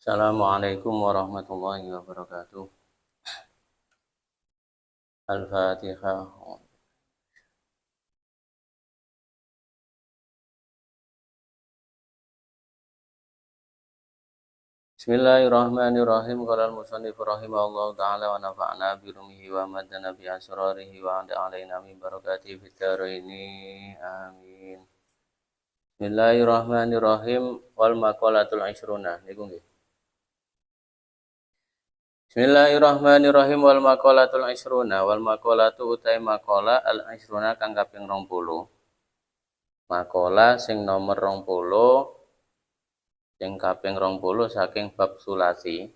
Assalamualaikum warahmatullahi wabarakatuh. Al-Fatihah. Bismillahirrahmanirrahim. Qala al-musannif rahimahullahu ta'ala wa nafa'na bi rumihi wa madana bi asrarihi wa anda alaina min barakatihi fid dharaini. Amin. Bismillahirrahmanirrahim. Wal maqalatul 20 niku nggih. Bismillahirrahmanirrahim. Wal maqalatul 20 wal maqalatu utai maqala al-20 kang kaping 20. Maqala sing nomor 20 sing kaping 20 saking bab sulasi.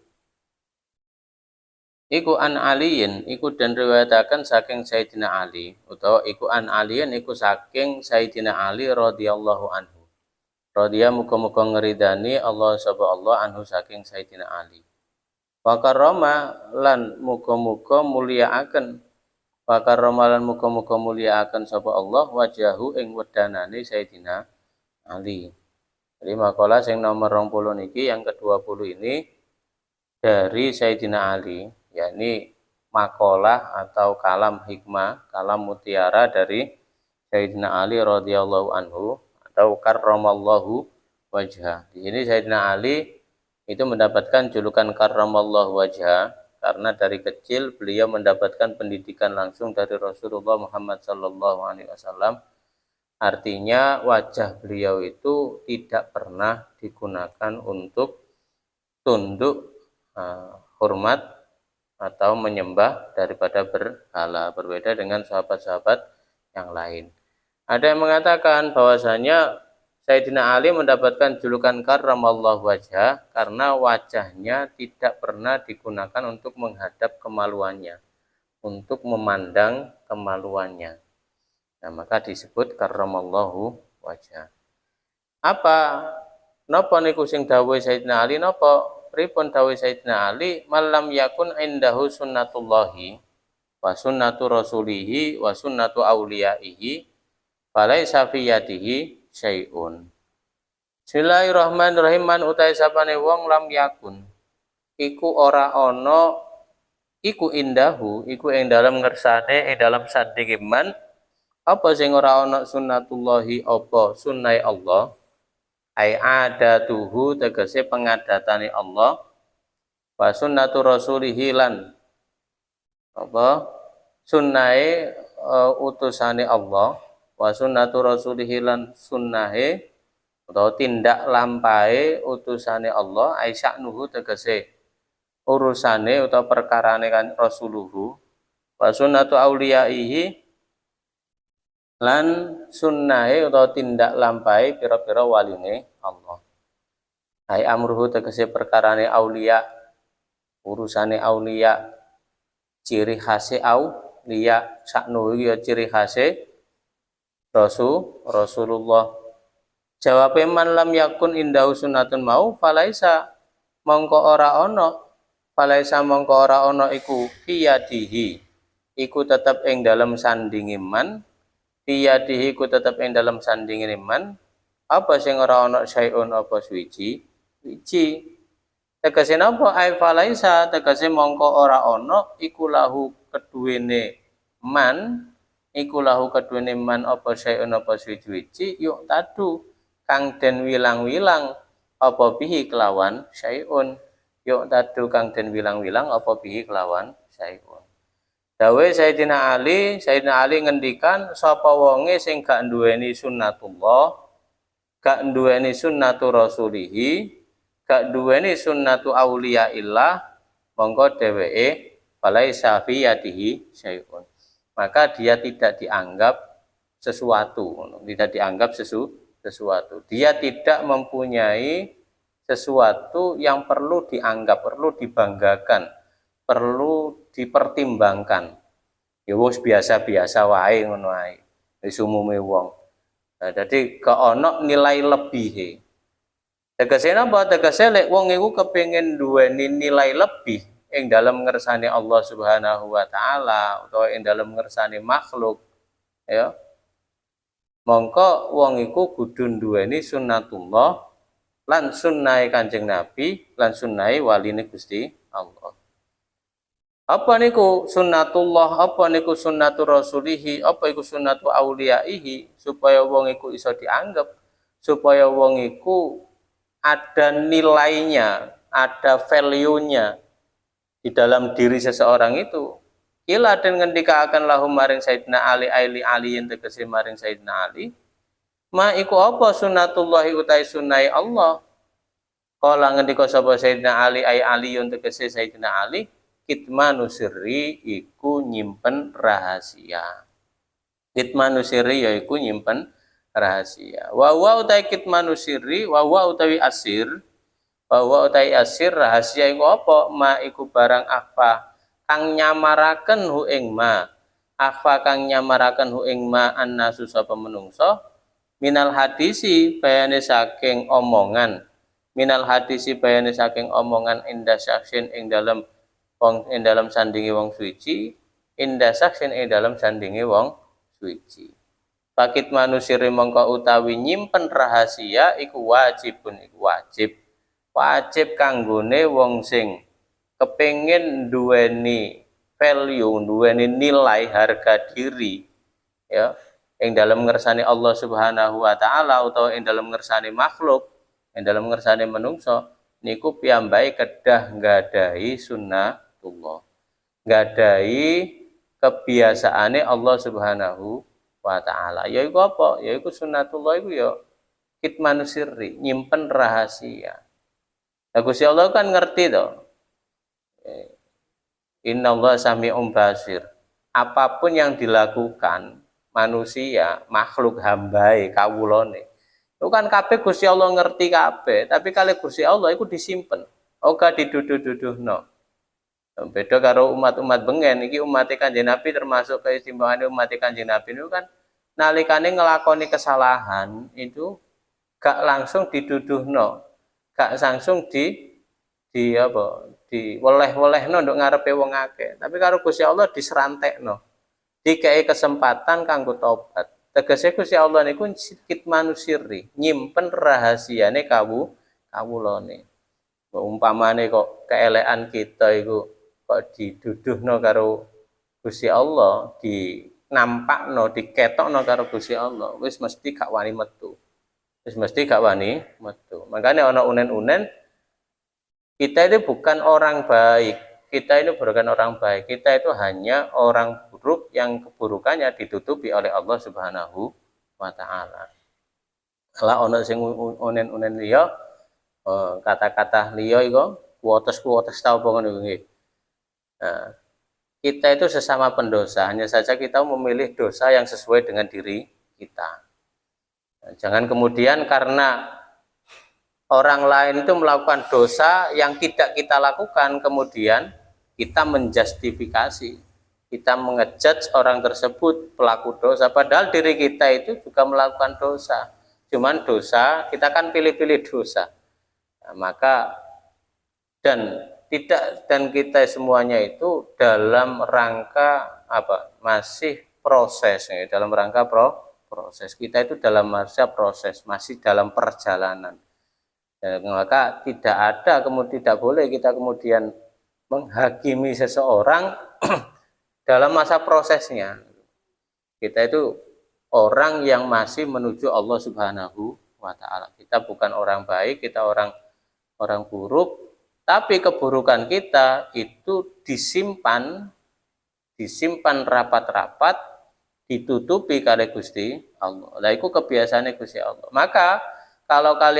Iku an aliyin, iku dan riwayataken saking Sayyidina Ali, utawa iku an aliyin iku saking Sayyidina Ali radhiyallahu anhu. Radhiya muga-muga ngeridani Allah sapa Allah anhu saking Sayyidina Ali. Wa karrama lan muga-muga mulyaaken. Wa karrama lan muga-muga mulyaaken sapa Allah wajahu ing wedanane Sayyidina Ali. Jadi makalah sing nomor 20 niki yang ke-20 ini dari Sayyidina Ali, yakni makalah atau kalam hikmah, kalam mutiara dari Sayyidina Ali radhiyallahu anhu atau karramallahu wajha. Di sini Sayyidina Ali itu mendapatkan julukan karramallahu wajha karena dari kecil beliau mendapatkan pendidikan langsung dari Rasulullah Muhammad sallallahu alaihi wasallam. Artinya wajah beliau itu tidak pernah digunakan untuk tunduk, hormat atau menyembah daripada berhala, berbeda dengan sahabat-sahabat yang lain. Ada yang mengatakan bahwasanya Sayyidina Ali mendapatkan julukan karramallahu wajha karena wajahnya tidak pernah digunakan untuk menghadap kemaluannya, untuk memandang kemaluannya. Nah, maka disebut karramallahu wajha. Apa napa niku sing dawuh Sayyidina Ali napa pripun dawuh Sayyidina Ali malam yakun indahu sunnatullahi wa sunnatu rasulihi wa sunnatu auliyaihi falaisa fi yadihi syai'un. Bismillahirrahmanirrahim. Man utai sapane wong lam yakun iku ora ana iku indahu iku ing dalam ngersane ing dalam sandinge man apa sing ora ana sunnatullahi apa sunnah Allah ai adatuhu tegese pengadatane Allah wa sunnatu rasulihi lan apa sunnahe utusane Allah wa sunnatu rasulihi lan sunnahe atau tindak lampahe utusane Allah ai sya'nuhu tegese urusane utawa perkarane kan rasuluhu wa sunnatu auliyaihi lan sunnahe utawa tindak lampahe pira-pira waline Allah. Hai amruhu tegese perkarane aulia, urusane aulia, ciri khase aulia, sakno ya ciri khase Rasulullah. Jawabe man lam yakun indahu sunnatun mau falaisa mongko ora ana, falaisa mongko ora ana iku fiyadihi. Iku tetep ing dalem sandinge man Tiyadihi ku tetep ing dalam sandingin iman apa sing ora ana syai'un apa suwiji wiji tegese napa ai falaisa tegese mongko ora ana iku lahu keduwene man apa syai'un apa suwiji yuk tadu kang den wilang-wilang apa bihi kelawan syai'un yuk tadu kang den wilang-wilang apa bihi kelawan syai'un. Dawuh Sayyidina Ali ngendikan sapa wonge sing gak nduweni sunnatullah, gak nduweni sunnatu rasulihi, gak nduweni sunnatu auliyaillah, monggo dheweke falaisa fi yadihi syai'un. Maka dia tidak dianggap sesuatu, tidak dianggap sesuatu. Dia tidak mempunyai sesuatu yang perlu dianggap, perlu dibanggakan, perlu dipertimbangkan. Ya wis biasa-biasa wae ngono ae. Wis umume wong. Nah, dadi gak ana nilai lebihe. Tegese napa? Tegese lek wong iku kepengin duweni nilai lebih ing dalam ngersane Allah Subhanahu wa taala utawa ing dalam ngersane makhluk, ya. Mongko wong iku kudu duweni sunnatullah lan sunnah Kanjeng Nabi lan sunnah waline Gusti Allah. Apa niku sunnatullah, apa niku sunnatur rasulihi, apa iku sunnatu auliyaihi, supaya wong iku iso dianggap, supaya wong iku ada nilainya, ada value-nya di dalam diri seseorang itu. Kila den ngendika akan lahum maring Sayyidina Ali yang tegese maring Sayyidina Ali. Ma iku apa sunnatullahi utai sunnai Allah. Kala ngendika sapa Sayyidina Ali yang tegese Sayyidina Ali, kitmanu sirri iku nyimpen rahasia. Kitmanu sirri yaiku nyimpen rahasia. Wa utai kitmanu sirri, wa utawi asir, wa utai asir rahasia iku apa? Ma iku barang apa kang nyamaraken hu ing ma. Apa kang nyamaraken hu ing ma annasu sapa menungso minal hadisi bayane saking omongan. Minal hadisi bayane saking omongan indah saksin ing dalam wong ing dalam sandingi wong suci, indah saksin ing dalam sandingi wong suci. Pakit manusiri mongko utawi nyimpen rahasia iku wajibun iku wajib. Wajib kanggone wong sing kepengin duweni value, duweni nilai harga diri ya, ing dalam ngersani Allah Subhanahu wa taala utawa ing dalam ngersani makhluk, ing dalam ngersani menungso niku piyambake kedah nggadahi sunnatullah. Nggadahi kebiasaane Allah Subhanahu wa taala. Yaiku apa? Yaiku sunnatullah iku ya kitmanu sirri, nyimpen rahasia. Nah, Gusti Allah kan ngerti to. Innallaha sami'un basir. Apapun yang dilakukan manusia, makhluk hambae, kawulane. Itu kan kabeh Gusti Allah ngerti kabeh, tapi kali Gusti Allah itu disimpen. Oga diduduh-duduhno. Beda karo umat-umat bengen, iki umat Kanjeng Nabi termasuk keistimewaan umat Kanjeng Nabi itu kan nalikane ngelakoni kesalahan itu gak langsung diduduhno, gak langsung di apa? Diweleh-welehno nduk ngarepe wong akeh. Tapi karo Gusti Allah diserantekno. Dikei kesempatan kanggo tobat. Tegese Gusti Allah niku kitmanu sirri, nyimpen rahasiane kawulane. Umpamane kok keelekan kita iku kok diduduhno karo Gusti Allah, dinampakno, diketokno karo Gusti Allah, wis mesti gak wani metu. Wis mesti gak wani metu. Makanya ana unen-unen kita itu bukan orang baik. Kita itu bukan orang baik. Kita itu hanya orang buruk yang keburukannya ditutupi oleh Allah Subhanahu wa taala. Lah ana sing unen-unen liya kata-kata liya iku kuotes tau apa ngono nggih. Nah, kita itu sesama pendosa, hanya saja kita memilih dosa yang sesuai dengan diri kita. Nah, jangan kemudian karena orang lain itu melakukan dosa yang tidak kita lakukan, kemudian kita menjustifikasi, kita mengejudge orang tersebut pelaku dosa, padahal diri kita itu juga melakukan dosa. Cuman dosa, kita kan pilih-pilih dosa. Nah, maka dan kita semuanya itu dalam rangka apa? Masih proses ya, dalam rangka proses. Kita itu dalam masa proses, masih dalam perjalanan. Dan maka tidak boleh kita kemudian menghakimi seseorang dalam masa prosesnya. Kita itu orang yang masih menuju Allah Subhanahu wa taala. Kita bukan orang baik, kita orang buruk, tapi keburukan kita itu disimpan rapat-rapat, ditutupi kali Gusti Allah. Lah iku kebiasaane Gusti Allah. Maka kalau kita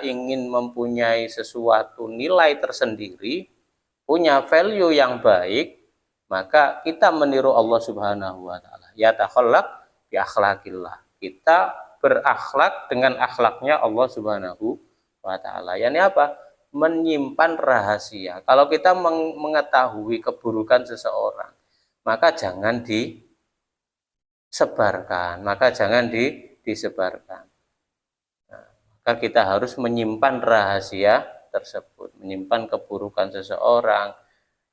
ingin mempunyai sesuatu nilai tersendiri, punya value yang baik, maka kita meniru Allah Subhanahu wa taala. Ya takhallaq bi akhlaqillah. Kita berakhlak dengan akhlaknya Allah Subhanahu wa taala. Yani apa? Menyimpan rahasia. Kalau kita mengetahui keburukan seseorang, maka jangan disebarkan, disebarkan. Nah, maka kita harus menyimpan rahasia tersebut, menyimpan keburukan seseorang.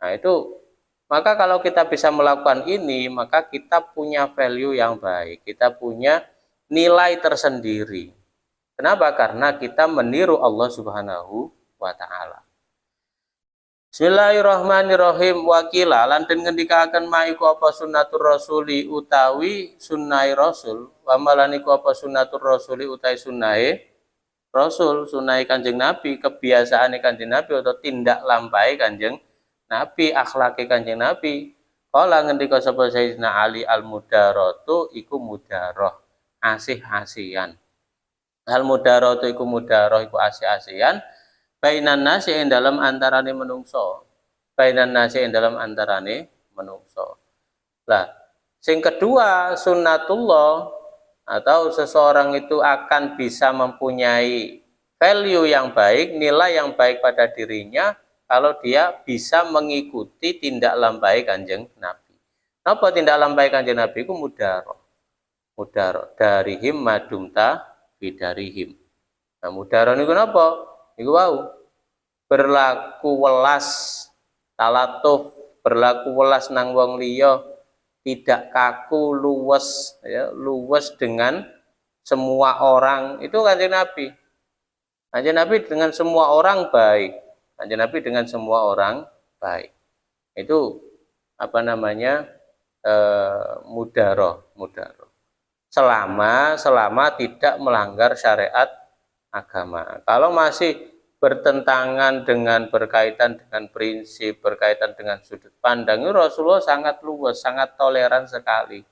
Nah, itu maka kalau kita bisa melakukan ini, maka kita punya value yang baik, kita punya nilai tersendiri Kenapa? Karena kita meniru Allah Subhanahu wa taala. Bismillahirrahmanirrahim. Wakila lan den ngendikaken maiku apa sunnatur rasuli utawi sunnah rasul, wa malaniku apa sunnatur rasuli utawi sunnahe rasul, sunnahe Kanjeng Nabi, kebiasaane Kanjeng Nabi atau tindak lampahe Kanjeng Nabi, akhlake Kanjeng Nabi. Kala ngendika sapa Sayyidina Ali al-mudaratu iku mudaroh, asih-asihan. Al-mudaratu iku mudaroh iku asih-asihan. Bainan nasi ing dalam antarane menungso. Bainan nasi ing dalam antarane menungso. Lah, sing kedua sunnatullah atau seseorang itu akan bisa mempunyai value yang baik, nilai yang baik pada dirinya kalau dia bisa mengikuti tindak lampahi Kanjeng Nabi. Apa tindak lampahi Kanjeng Nabi itu mudaroh. Mudaroh darihim madumta bidarihim. Nah, mudaroh niku napa? Niku wau berlaku welas, talatuf, berlaku welas nang wong liya, tidak kaku, luwes, ya, luwes dengan semua orang. Itu Kanjeng Nabi. Kanjeng Nabi dengan semua orang baik. Kanjeng Nabi dengan semua orang baik. Itu apa namanya? Mudaroh. Selama tidak melanggar syariat agama. Kalau masih bertentangan dengan berkaitan dengan prinsip, berkaitan dengan sudut pandang, Rasulullah sangat luas, sangat toleran sekali.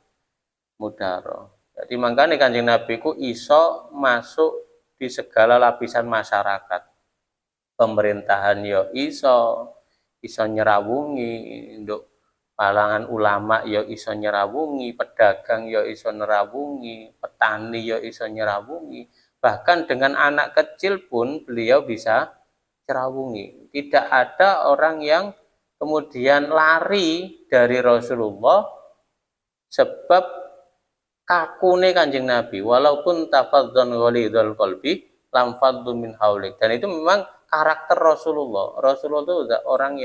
Mudaroh. Jadi makanya Kanjeng Nabi ku iso masuk di segala lapisan masyarakat. Pemerintahan yo iso nyerawungi, nduk kalangan ulama yo iso nyerawungi, pedagang yo iso nyerawungi, petani yo iso nyerawungi. Bahkan dengan anak kecil pun beliau bisa cerawungi. Tidak ada orang yang kemudian lari dari Rasulullah sebab kakune Kanjeng Nabi. Walaupun tafadzun ghalidul qalbi lam faddu min haulik. Dan itu memang karakter Rasulullah. Rasulullah itu orang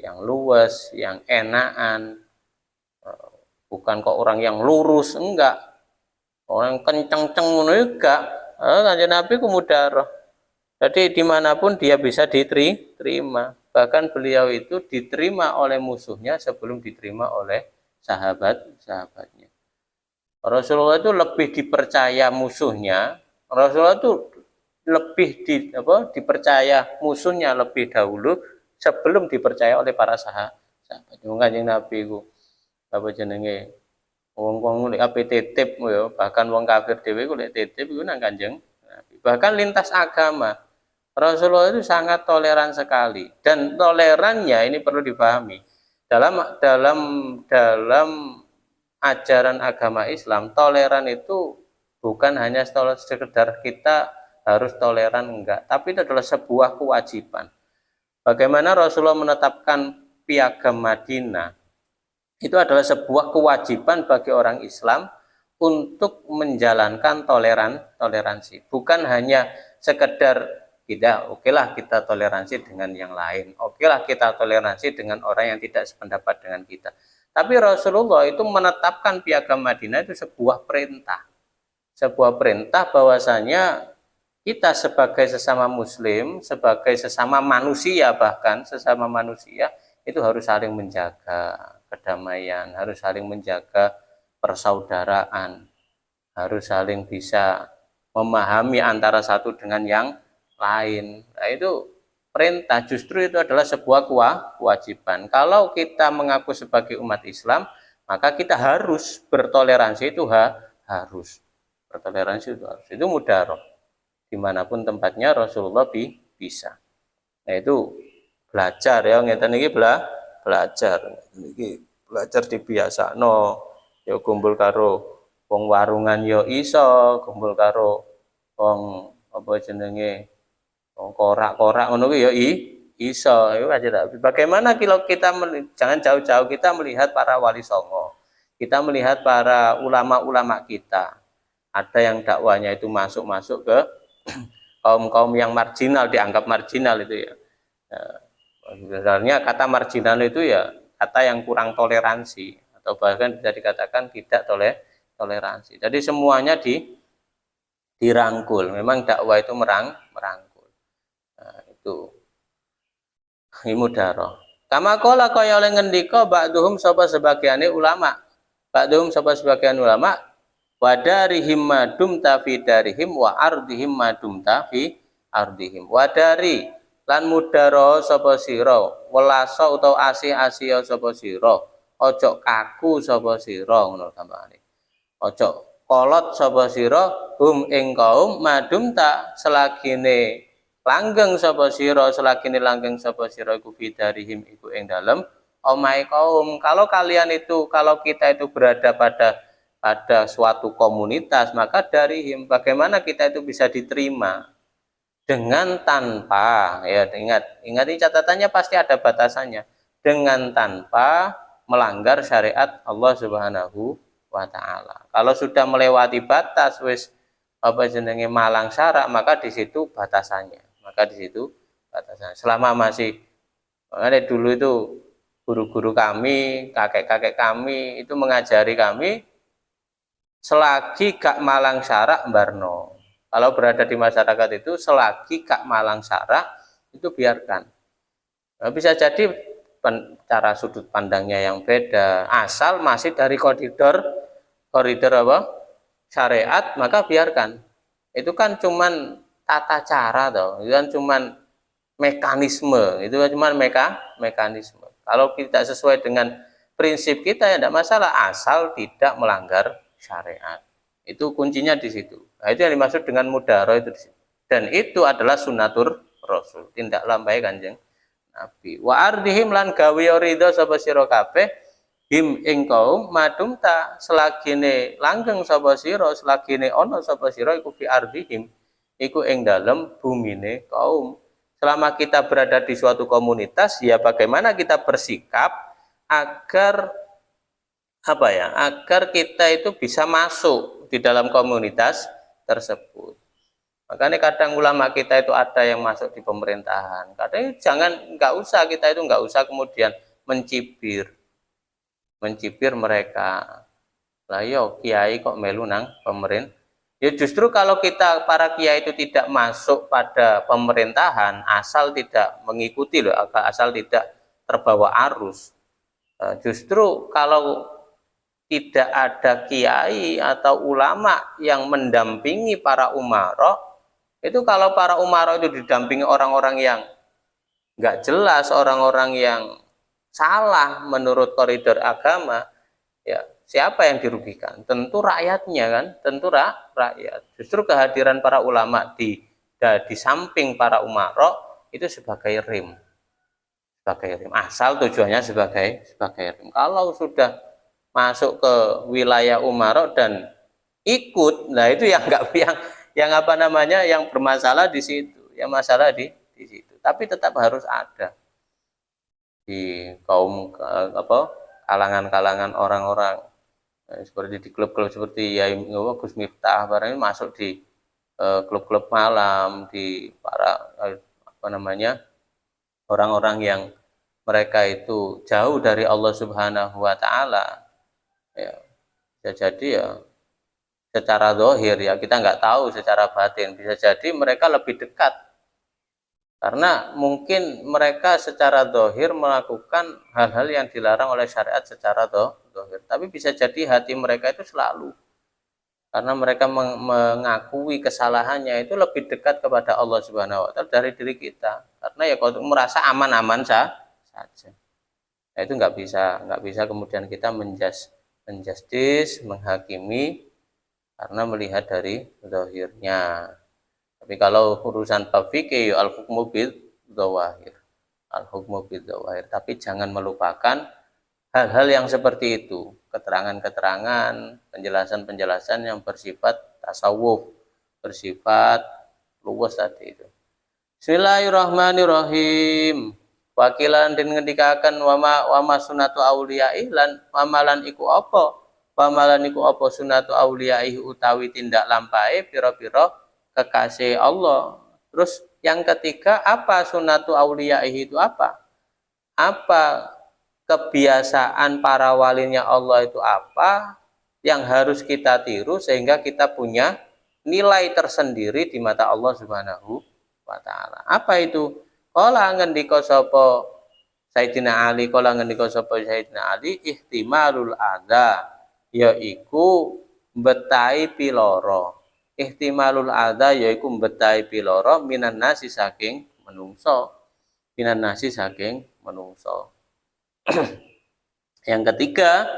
yang luas, yang enakan. Bukan kok orang yang lurus, enggak. Orang kenceng-ceng ngono enggak. Kanjeng Nabi ku mudaroh. Jadi dimanapun dia bisa diterima. Bahkan beliau itu diterima oleh musuhnya sebelum diterima oleh sahabat-sahabatnya. Rasulullah itu lebih dipercaya musuhnya. Rasulullah itu lebih dipercaya musuhnya lebih dahulu sebelum dipercaya oleh para sahabat. Kanjeng Nabi ku apa jenenge? Wong-wong lek ape titip yo, bahkan wong kafir dhewe ku lek titip iku nang Kanjeng Nabi. Bahkan lintas agama. Rasulullah itu sangat toleran sekali dan tolerannya ini perlu dipahami. Dalam ajaran agama Islam, toleran itu bukan hanya sekedar kita harus toleran, enggak, tapi itu adalah sebuah kewajiban. Bagaimana Rasulullah menetapkan piagam Madinah? Itu adalah sebuah kewajiban bagi orang Islam untuk menjalankan toleransi. Bukan hanya sekedar okelah kita toleransi dengan yang lain. Okelah kita toleransi dengan orang yang tidak sependapat dengan kita. Tapi Rasulullah itu menetapkan piagam Madinah itu sebuah perintah. Sebuah perintah bahwasanya kita sebagai sesama muslim, sebagai sesama manusia, bahkan sesama manusia itu harus saling menjaga kedamaian, harus saling menjaga persaudaraan, harus saling bisa memahami antara satu dengan yang lain. Nah, itu perintah, justru itu adalah sebuah kewajiban. Kalau kita mengaku sebagai umat Islam, maka kita harus bertoleransi, itu harus. Bertoleransi itu harus. Itu mudaroh. Dimanapun tempatnya Rasulullah bisa. Nah, itu belajar ya, ngeten iki belajar. Iki belajar dibiasakno. Ya kumpul karo wong warungan ya iso, kumpul karo wong apa jenenge wong korak-korak ngono kuwi ya iso. Bagaimana kalau kita jangan jauh-jauh kita melihat para wali songo. Kita melihat para ulama-ulama kita. Ada yang dakwanya itu masuk ke kaum-kaum yang marginal, dianggap marginal itu ya. Sebenarnya kata marginal itu ya kata yang kurang toleransi atau bahkan bisa dikatakan tidak toleransi. Jadi semuanya dirangkul. Memang dakwah itu merangkul. Nah, itu mudaroh. Kama qala kaya oleh ngendika ba'duhum sapa sebagiane ulama. Ba'duhum sapa sebagian ulama wadarihim madum tafi darihim wa ardihim madum tafi ardihim. Wadari lan mudaro sapa sira, welasa utawa asih-asih sapa sira. Ojo kaku sapa sira ngono tambahane. Ojo kolot sapa sira hum ing kaum madum tak selagine langgeng sapa sira selagine langgeng sapa sira iku bidarihim iku ing dalem omahe kaum. Kalau kalian itu, kalau kita itu berada pada suatu komunitas, maka darihim bagaimana kita itu bisa diterima dengan tanpa, ya ingat ini catatannya pasti ada batasannya, dengan tanpa melanggar syariat Allah Subhanahu wa taala. Kalau sudah melewati batas wis apa jenenge malang syarak, maka di situ batasannya. Maka di situ batasannya. Selama masih ada dulu itu guru-guru kami, kakek-kakek kami itu mengajari kami selagi gak malang syarak mbarno. Kalau berada di masyarakat itu selagi gak malang syarak itu biarkan. Nah, bisa jadi cara sudut pandangnya yang beda, asal masih dari koridor apa syariat, maka biarkan. Itu kan cuman tata cara toh, itu kan cuman mekanisme, itu kan cuman mekanisme. Kalau tidak sesuai dengan prinsip kita ya tidak masalah, asal tidak melanggar syariat. Itu kuncinya di situ. Nah, itu yang dimaksud dengan mudaro itu di situ. Dan itu adalah sunatur Rasul, tindak lambai Kanjeng Nabi. Wa ardihim lan gawe ridho sapa sira kabeh him ing kaum madum ta selagine langgeng sapa sira selagine ana sapa sira iku fi ardihim iku ing dalem bumine kaum. Selama kita berada di suatu komunitas, ya bagaimana kita bersikap agar apa ya? Agar kita itu bisa masuk di dalam komunitas tersebut. Makanya kadang ulama kita itu ada yang masuk di pemerintahan. Kadang nggak usah kita itu nggak usah kemudian mencibir mereka. Lah yo kiai kok melu nang pemerintah. Ya justru kalau kita para kiai itu tidak masuk pada pemerintahan, asal tidak mengikuti loh, asal tidak terbawa arus. Justru kalau tidak ada kiai atau ulama yang mendampingi para umara, itu kalau para umara itu didampingi orang-orang yang nggak jelas, orang-orang yang salah menurut koridor agama, ya siapa yang dirugikan? Tentu rakyatnya kan, tentu rakyat. Justru kehadiran para ulama di samping para umara itu sebagai rem, asal tujuannya sebagai rem. Kalau sudah masuk ke wilayah umara dan ikut, nah itu yang nggak yang apa namanya yang bermasalah di situ, yang masalah di situ. Tapi tetap harus ada di kaum apa kalangan-kalangan orang-orang seperti di klub-klub seperti ya Gus Miftah barangnya masuk di klub-klub malam, di para apa namanya orang-orang yang mereka itu jauh dari Allah Subhanahu wa taala. Ya, bisa jadi ya secara zahir ya kita nggak tahu, secara batin bisa jadi mereka lebih dekat karena mungkin mereka secara zahir melakukan hal-hal yang dilarang oleh syariat secara zahir, tapi bisa jadi hati mereka itu selalu karena mereka mengakui kesalahannya itu lebih dekat kepada Allah Subhanahu wa taala dari diri kita, karena ya kalau merasa aman-aman saja. Nah, itu nggak bisa kemudian kita menjustis, menghakimi karena melihat dari zahirnya. Tapi kalau urusan bab fikih al-hukmu bil dzawahir. Al-hukmu bil dzawahir, tapi jangan melupakan hal-hal yang seperti itu, keterangan-keterangan, penjelasan-penjelasan yang bersifat tasawuf, bersifat luwes tadi itu. Bismillahirrahmanirrahim. Wakilan den ngendikaken wama sunatu auliyai lan wamalan iku apa? Wamalan iku apa sunatu auliyai utawi tindak lampahe pira-pira kekasih Allah. Terus yang ketiga apa sunatu auliyai itu apa? Apa kebiasaan para walinya Allah itu apa yang harus kita tiru sehingga kita punya nilai tersendiri di mata Allah Subhanahu wa taala. Apa itu? Kala ngendika sapa Sayyidina Ali, kala ngendika sapa Sayyidina Ali, ihtimalul adza, yaiku mbetahi piloro. Ihtimalul adza yaiku mbetahi piloro minan nasi saking menungso. Minan nasi saking menungso. Yang ketiga,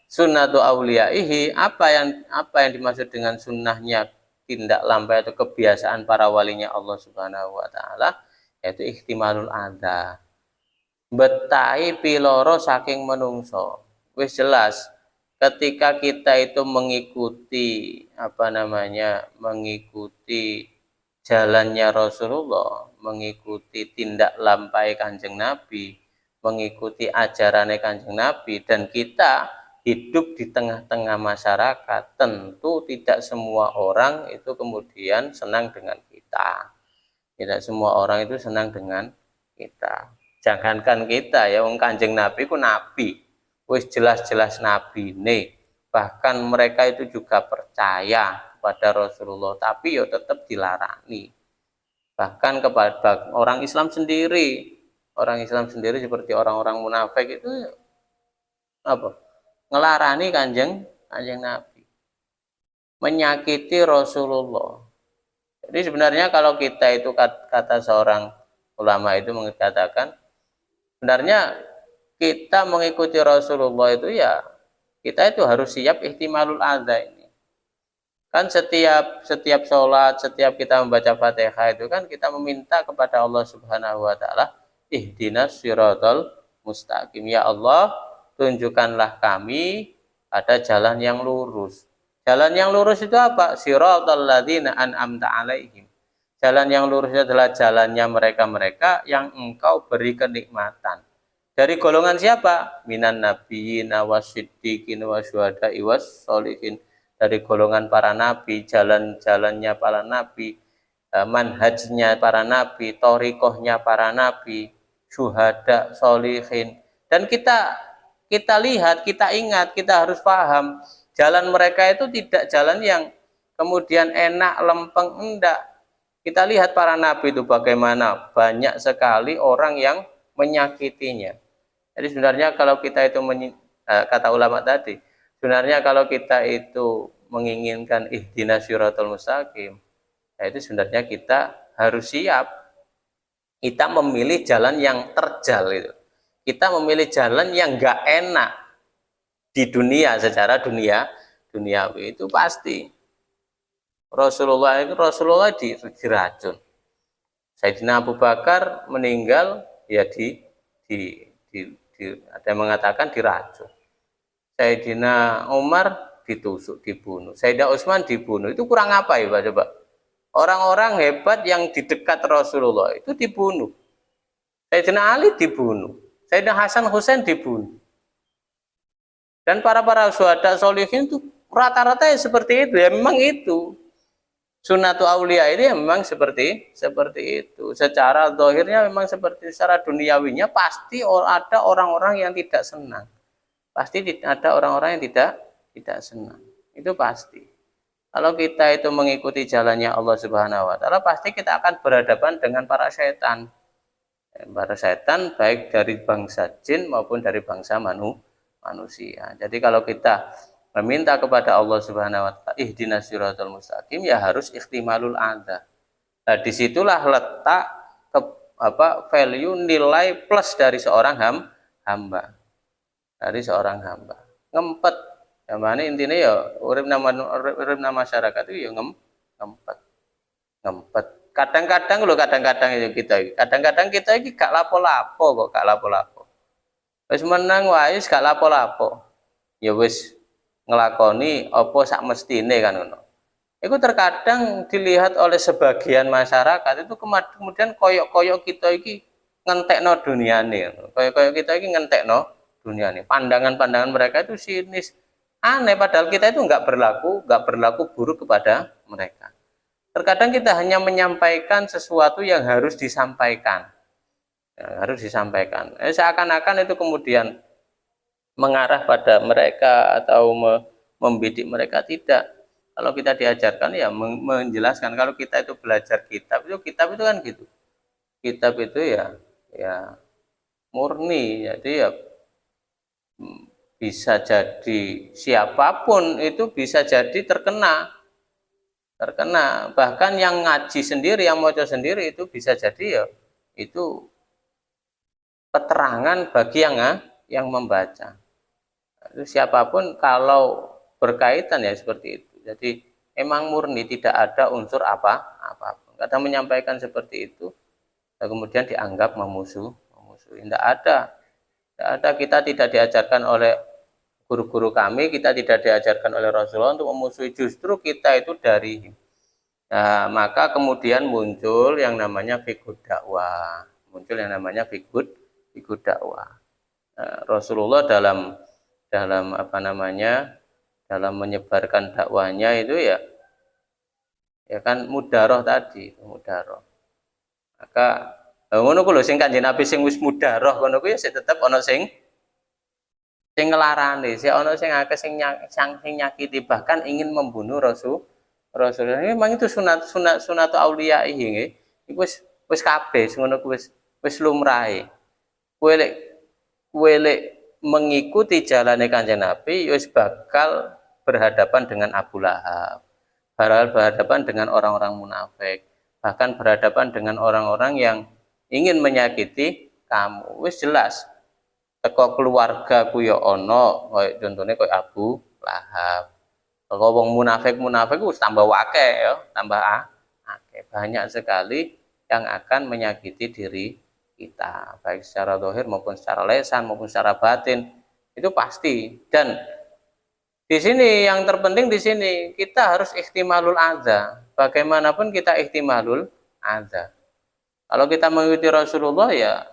sunnatu auliyaihi, apa yang dimaksud dengan sunnahnya tindak lampai atau kebiasaan para walinya Allah Subhanahu wa taala, yaitu ihtimalul adza. Betai piloro saking menungso. Wis jelas ketika kita itu mengikuti mengikuti jalannya Rasulullah, mengikuti tindak lampai Kanjeng Nabi, mengikuti ajarannya Kanjeng Nabi, dan kita hidup di tengah-tengah masyarakat, tentu tidak semua orang itu kemudian senang dengan kita. Tidak semua orang itu senang dengan kita. Jangankan kita ya, wong Kanjeng Nabi ku nabi, wis jelas-jelas nabi nih. Bahkan mereka itu juga percaya kepada Rasulullah, tapi ya tetap dilarani. Bahkan kepada orang Islam sendiri seperti orang-orang munafik itu ngelarani kanjeng Nabi, menyakiti Rasulullah. Jadi sebenarnya kalau kita itu, kata seorang ulama itu mengatakan, sebenarnya kita mengikuti Rasulullah itu ya kita itu harus siap ihtimalul adza ini. Kan setiap sholat, setiap kita membaca Fatihah itu kan kita meminta kepada Allah Subhanahu wa taala, ihdinas siratal mustaqim. Ya Allah, tunjukkanlah kami ada jalan yang lurus. Jalan yang lurus itu apa? Siratal ladzina an'amta alaihim. Jalan yang lurus adalah jalannya mereka-mereka yang Engkau beri kenikmatan. Dari golongan siapa? Minan nabiyyin wasiddiqin wasyuhada'i wassolihin. Dari golongan para nabi, jalan-jalannya para nabi, manhajnya para nabi, thariqahnya para nabi, syuhada, solihin. Dan kita lihat, kita ingat, kita harus paham, jalan mereka itu tidak jalan yang kemudian enak, lempeng, enggak. Kita lihat para nabi itu bagaimana banyak sekali orang yang menyakitinya. Jadi sebenarnya kalau kita itu kata ulama tadi, sebenarnya kalau kita itu menginginkan ihdinas siratal mustaqim, ya itu sebenarnya kita harus siap. Kita memilih jalan yang terjal itu. Kita memilih jalan yang enggak enak di dunia, secara duniawi itu pasti. Rasulullah diracun. Sayyidina Abu Bakar meninggal ya ada yang mengatakan diracun. Sayyidina Umar ditusuk, dibunuh. Sayyidina Utsman dibunuh. Itu kurang apa ya Pak coba? Orang-orang hebat yang di dekat Rasulullah itu dibunuh. Sayyidina Ali dibunuh. Sayyidina Hasan Husain dibunuh. Dan para syuhada sholihin itu rata-rata ya seperti itu. Ya memang itu. Sunnatu aulia ini memang seperti itu. Secara zahirnya memang seperti, secara duniawinya pasti ada orang-orang yang tidak senang. Pasti ada orang-orang yang tidak senang. Itu pasti. Kalau kita itu mengikuti jalannya Allah Subhanahu wa taala, pasti kita akan berhadapan dengan para setan. Para setan baik dari bangsa jin maupun dari bangsa manusia. Jadi kalau kita meminta kepada Allah Subhanahu wa taala ihdinas siratal mustaqim, ya harus ihtimalul adza. Nah, disitulah letak value, nilai plus dari seorang hamba. Dari seorang hamba. Ngempet. Yang mana intinya ya urip nama masyarakat itu ya ngempet. Ngempet. Kadang-kadang kita ini gak lapo-lapo kok, Wis menang wae gak lapo-lapo. Ya wis ngelakoni apa sak mestine kan ngono. Itu terkadang dilihat oleh sebagian masyarakat itu kemudian koyok-koyok kita iki ngentekno duniane. Koyok-koyok kita iki ngentekno duniane. Pandangan-pandangan mereka itu sinis, aneh, padahal kita itu enggak berlaku buruk kepada mereka. Terkadang kita hanya menyampaikan sesuatu yang harus disampaikan. Harus disampaikan. Seakan-akan itu kemudian mengarah pada mereka atau membidik mereka, tidak. Kalau kita diajarkan ya menjelaskan. Kalau kita itu belajar kitab itu kan gitu. Kitab itu ya murni, jadi ya bisa jadi siapapun itu bisa jadi terkena bahkan yang ngaji sendiri, yang mau sendiri itu bisa jadi ya itu keterangan bagi yang membaca. Itu siapapun kalau berkaitan ya seperti itu. Jadi emang murni tidak ada unsur apapun. Kadang menyampaikan seperti itu, dan kemudian dianggap memusuhi. Tidak ada. Tidak ada, kita tidak diajarkan oleh guru-guru kami, kita tidak diajarkan oleh Rasulullah untuk memusuhi. Justru kita itu dari. Nah, maka kemudian muncul yang namanya fiqh dakwah. Muncul yang namanya fiqh dakwah. Rasulullah dalam apa namanya, dalam menyebarkan dakwahnya itu ya kan mudaroh tadi, mudaroh. Maka ngono ku lho sing Kanjeng Nabi sing wis mudaroh ngono ku ya sik tetep ana sing ngelarani, sik ana sing akeh sing nyakiti bahkan ingin membunuh Rasulullah. Memang itu sunat auliya nggih. Iku wis kabeh ngono ku wis lumrahe. Kowe lek mengikuti jalannya Kanjeng Nabi, wis bakal berhadapan dengan Abu Lahab, berhadapan dengan orang-orang munafik, bahkan berhadapan dengan orang-orang yang ingin menyakiti kamu. Wis jelas, teko keluarga ku ya ono, contohnya kayak Abu Lahab. Kalau wong munafik wis tambah akeh ya, tambah akeh. Banyak sekali yang akan menyakiti diri kita, baik secara zahir maupun secara lesan maupun secara batin, itu pasti. Dan di sini yang terpenting di sini kita harus ihtimalul adza. Bagaimanapun kita ihtimalul adza. Kalau kita mengikuti Rasulullah ya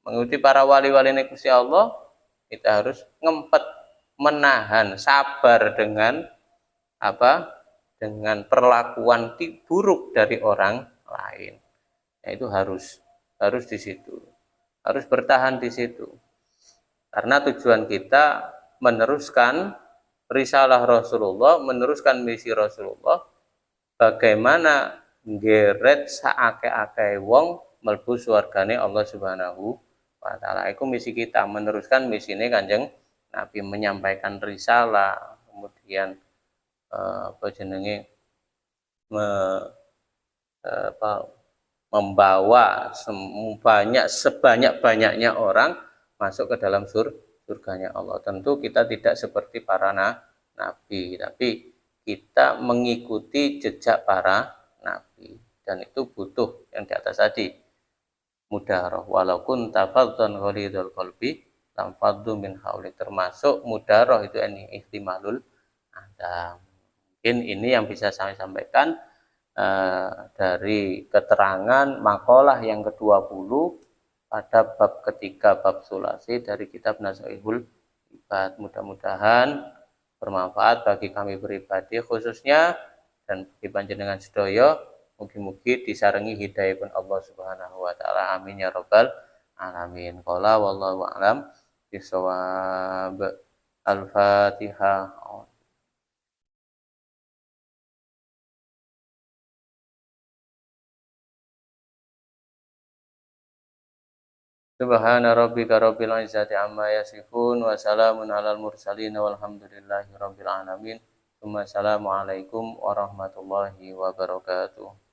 mengikuti para wali-wali Gusti Allah, kita harus ngempet, menahan, sabar dengan apa? Dengan perlakuan buruk dari orang lain. Nah, itu harus di situ. Harus bertahan di situ. Karena tujuan kita meneruskan risalah Rasulullah, meneruskan misi Rasulullah, bagaimana ngeret saake-ake wong mlebu swargane Allah Subhanahu wa taala. Iku misi kita, meneruskan misine Kanjeng Nabi, menyampaikan risalah, kemudian apa jenenge membawa sebanyak-banyaknya orang masuk ke dalam surganya Allah. Tentu kita tidak seperti para nabi, tapi kita mengikuti jejak para nabi, dan itu butuh yang di atas tadi, mudaroh. Walaupun tafadzan ghalidul qalbi lam faddu min hauli, termasuk mudaroh itu ini ihtimalul ada. Mungkin ini yang bisa saya sampaikan dari keterangan makalah yang ke-20 pada bab ketiga, bab sulasi dari kitab Nasaihul Ibad. Mudah-mudahan bermanfaat bagi kami pribadi khususnya, dan bagi panjenengan sedaya, mugi-mugi disarengi hidayahipun Allah Subhanahu wa taala. Amin ya rabbal alamin. Qala wallahu a'lam bishawab. Al-Fatihah. Subhana rabbika rabbil izzati amma yasifun wa salamun alal mursalin walhamdulillahi rabbil alamin. Assalamualaikum warahmatullahi wabarakatuh.